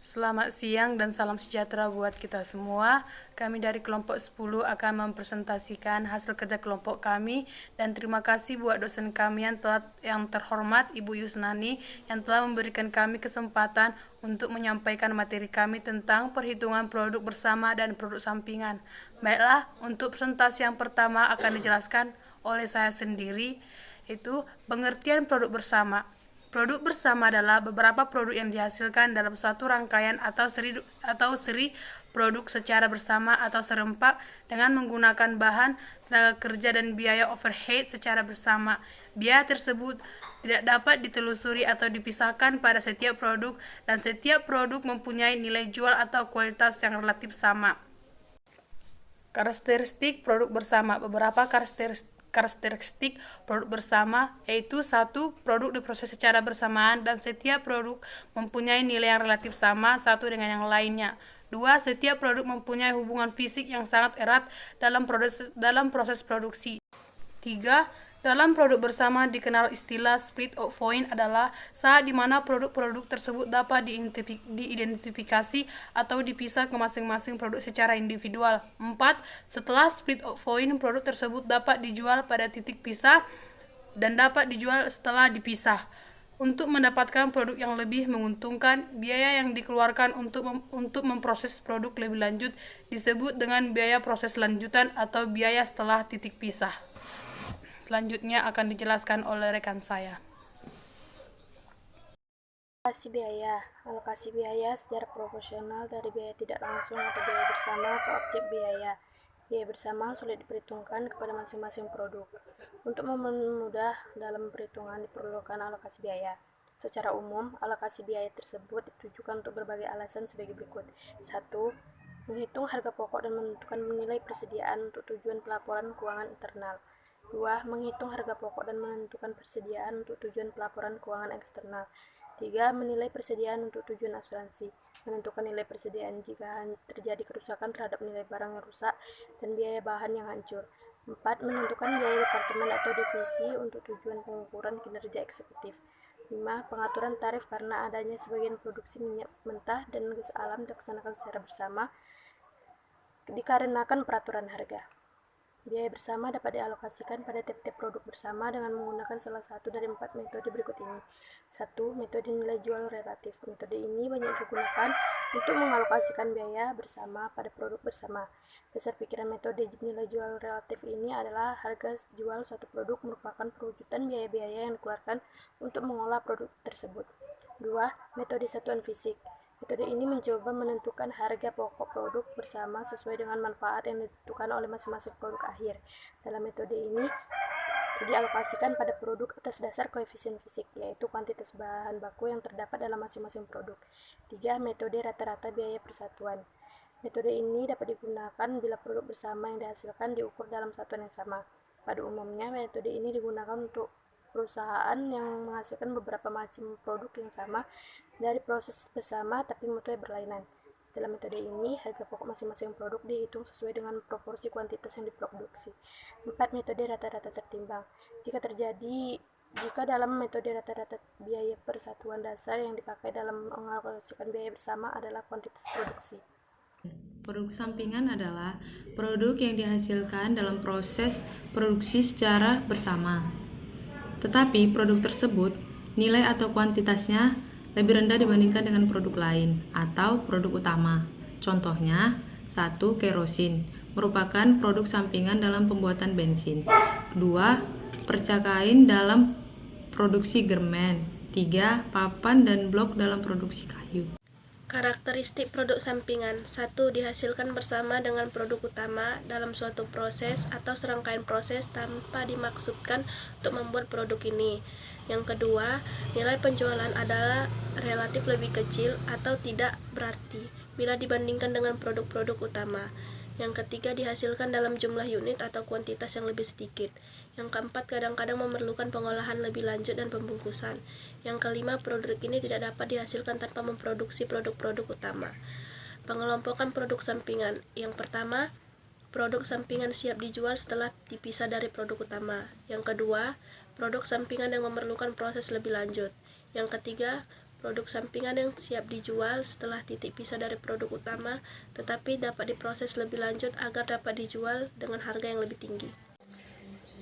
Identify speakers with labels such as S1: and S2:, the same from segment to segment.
S1: Selamat siang dan salam sejahtera buat kita semua. Kami dari kelompok 10 akan mempresentasikan hasil kerja kelompok kami, dan terima kasih buat dosen kami yang terhormat Ibu Yusnani yang telah memberikan kami kesempatan untuk menyampaikan materi kami tentang perhitungan produk bersama dan produk sampingan. Baiklah, untuk presentasi yang pertama akan dijelaskan oleh saya sendiri, yaitu pengertian produk bersama. Produk bersama adalah beberapa produk yang dihasilkan dalam suatu rangkaian atau seri produk secara bersama atau serempak dengan menggunakan bahan, tenaga kerja, dan biaya overhead secara bersama. Biaya tersebut tidak dapat ditelusuri atau dipisahkan pada setiap produk, dan setiap produk mempunyai nilai jual atau kualitas yang relatif sama. Karakteristik produk bersama. Beberapa karakteristik produk bersama yaitu: 1. Produk diproses secara bersamaan dan setiap produk mempunyai nilai yang relatif sama satu dengan yang lainnya. 2. Setiap produk mempunyai hubungan fisik yang sangat erat dalam proses produksi. 3. Dalam produk bersama dikenal istilah split point adalah saat di mana produk-produk tersebut dapat diidentifikasi atau dipisah ke masing-masing produk secara individual. 4. Setelah split point, produk tersebut dapat dijual pada titik pisah dan dapat dijual setelah dipisah. Untuk mendapatkan produk yang lebih menguntungkan, biaya yang dikeluarkan untuk memproses produk lebih lanjut disebut dengan biaya proses lanjutan atau biaya setelah titik pisah. Selanjutnya akan dijelaskan oleh rekan saya.
S2: Alokasi biaya secara proporsional dari biaya tidak langsung atau biaya bersama ke objek biaya. Biaya bersama sulit diperhitungkan kepada masing-masing produk. Untuk mempermudah dalam perhitungan diperlukan alokasi biaya. Secara umum, alokasi biaya tersebut ditujukan untuk berbagai alasan sebagai berikut. 1. Menghitung harga pokok dan menentukan nilai persediaan untuk tujuan pelaporan keuangan internal. 2. Menghitung harga pokok dan menentukan persediaan untuk tujuan pelaporan keuangan eksternal. 3. Menilai persediaan untuk tujuan asuransi. Menentukan nilai persediaan jika terjadi kerusakan terhadap nilai barang yang rusak dan biaya bahan yang hancur. 4. Menentukan biaya departemen atau divisi untuk tujuan pengukuran kinerja eksekutif. 5. Pengaturan tarif karena adanya sebagian produksi minyak mentah dan gas alam dilaksanakan secara bersama dikarenakan peraturan harga. Biaya bersama dapat dialokasikan pada tiap-tiap produk bersama dengan menggunakan salah satu dari 4 metode berikut ini. 1. Metode nilai jual relatif. Metode ini banyak digunakan untuk mengalokasikan biaya bersama pada produk bersama. Dasar pikiran metode nilai jual relatif ini adalah harga jual suatu produk merupakan perwujudan biaya-biaya yang dikeluarkan untuk mengolah produk tersebut. 2. Metode satuan fisik. Metode ini mencoba menentukan harga pokok produk bersama sesuai dengan manfaat yang ditentukan oleh masing-masing produk akhir. Dalam metode ini dialokasikan pada produk atas dasar koefisien fisik, yaitu kuantitas bahan baku yang terdapat dalam masing-masing produk. 3. Metode rata-rata biaya persatuan. Metode ini dapat digunakan bila produk bersama yang dihasilkan diukur dalam satuan yang sama. Pada umumnya, metode ini digunakan untuk perusahaan yang menghasilkan beberapa macam produk yang sama dari proses bersama tapi mutunya berlainan. Dalam metode ini, harga pokok masing-masing produk dihitung sesuai dengan proporsi kuantitas yang diproduksi. 4. Metode rata-rata tertimbang. Jika dalam metode rata-rata biaya persatuan dasar yang dipakai dalam mengalokasikan biaya bersama adalah kuantitas produksi.
S3: Produk sampingan adalah produk yang dihasilkan dalam proses produksi secara bersama. Tetapi produk tersebut nilai atau kuantitasnya lebih rendah dibandingkan dengan produk lain atau produk utama. Contohnya, 1. Kerosin merupakan produk sampingan dalam pembuatan bensin. 2. Percakain dalam produksi germen. 3. Papan dan blok dalam produksi kayu.
S4: Karakteristik produk sampingan. 1. Dihasilkan bersama dengan produk utama dalam suatu proses atau serangkaian proses tanpa dimaksudkan untuk membuat produk ini. Yang kedua, nilai penjualan adalah relatif lebih kecil atau tidak berarti bila dibandingkan dengan produk-produk utama. Yang ketiga, dihasilkan dalam jumlah unit atau kuantitas yang lebih sedikit. Yang keempat, kadang-kadang memerlukan pengolahan lebih lanjut dan pembungkusan. Yang kelima, produk ini tidak dapat dihasilkan tanpa memproduksi produk-produk utama. Pengelompokan produk sampingan. Yang pertama, produk sampingan siap dijual setelah dipisah dari produk utama. Yang kedua, produk sampingan yang memerlukan proses lebih lanjut. Yang ketiga, produk sampingan yang siap dijual setelah titik pisah dari produk utama, tetapi dapat diproses lebih lanjut agar dapat dijual dengan harga yang lebih tinggi.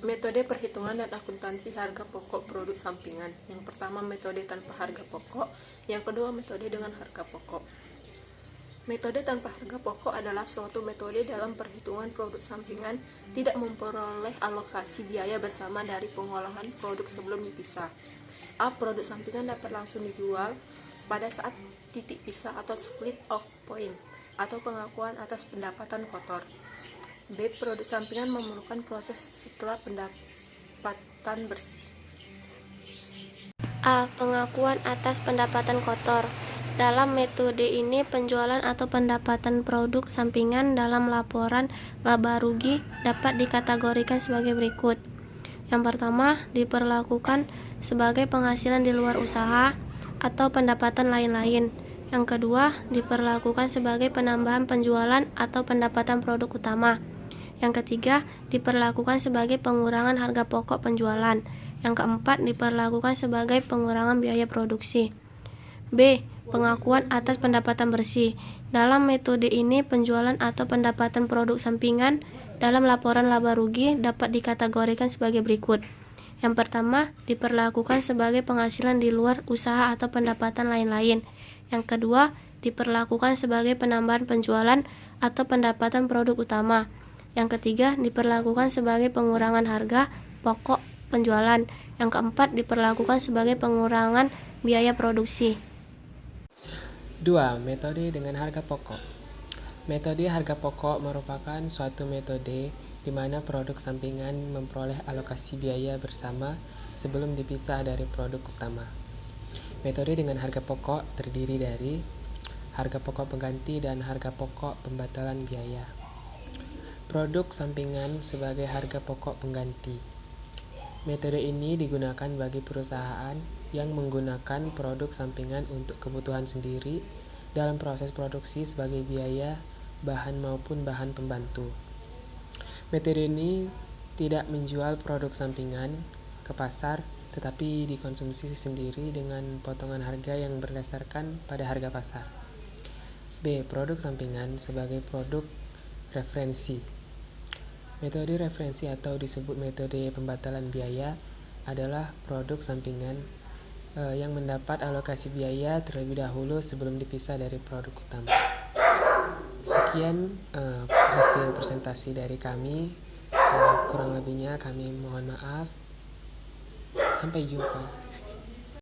S2: Metode perhitungan dan akuntansi harga pokok produk sampingan. Yang pertama, metode tanpa harga pokok. Yang kedua, metode dengan harga pokok. Metode tanpa harga pokok adalah suatu metode dalam perhitungan produk sampingan tidak memperoleh alokasi biaya bersama dari pengolahan produk sebelum dipisah. A. Produk sampingan dapat langsung dijual pada saat titik pisah atau split off point atau pengakuan atas pendapatan kotor. B. Produk sampingan memerlukan proses setelah pendapatan bersih.
S4: A. Pengakuan atas pendapatan kotor. Dalam metode ini, penjualan atau pendapatan produk sampingan dalam laporan laba rugi dapat dikategorikan sebagai berikut. Yang pertama, diperlakukan sebagai penghasilan di luar usaha atau pendapatan lain-lain. Yang kedua, diperlakukan sebagai penambahan penjualan atau pendapatan produk utama. Yang ketiga, diperlakukan sebagai pengurangan harga pokok penjualan. Yang keempat, diperlakukan sebagai pengurangan biaya produksi. B. Pengakuan atas pendapatan bersih. Dalam metode ini, penjualan atau pendapatan produk sampingan dalam laporan laba rugi dapat dikategorikan sebagai berikut. Yang pertama, diperlakukan sebagai penghasilan di luar usaha atau pendapatan lain-lain. Yang kedua, diperlakukan sebagai penambahan penjualan atau pendapatan produk utama. Yang ketiga, diperlakukan sebagai pengurangan harga pokok penjualan. Yang keempat, diperlakukan sebagai pengurangan biaya produksi.
S5: 2. Metode dengan harga pokok. Metode harga pokok merupakan suatu metode di mana produk sampingan memperoleh alokasi biaya bersama sebelum dipisah dari produk utama. Metode dengan harga pokok terdiri dari harga pokok pengganti dan harga pokok pembatalan biaya. Produk sampingan sebagai harga pokok pengganti. Metode ini digunakan bagi perusahaan yang menggunakan produk sampingan untuk kebutuhan sendiri dalam proses produksi sebagai biaya, bahan maupun bahan pembantu. Metode ini tidak menjual produk sampingan ke pasar, tetapi dikonsumsi sendiri dengan potongan harga yang berdasarkan pada harga pasar. B. Produk sampingan sebagai produk referensi. Metode referensi atau disebut metode pembatalan biaya adalah produk sampingan yang mendapat alokasi biaya terlebih dahulu sebelum dipisah dari produk utama. Sekian hasil presentasi dari kami. Kurang lebihnya kami mohon maaf. Sampai jumpa.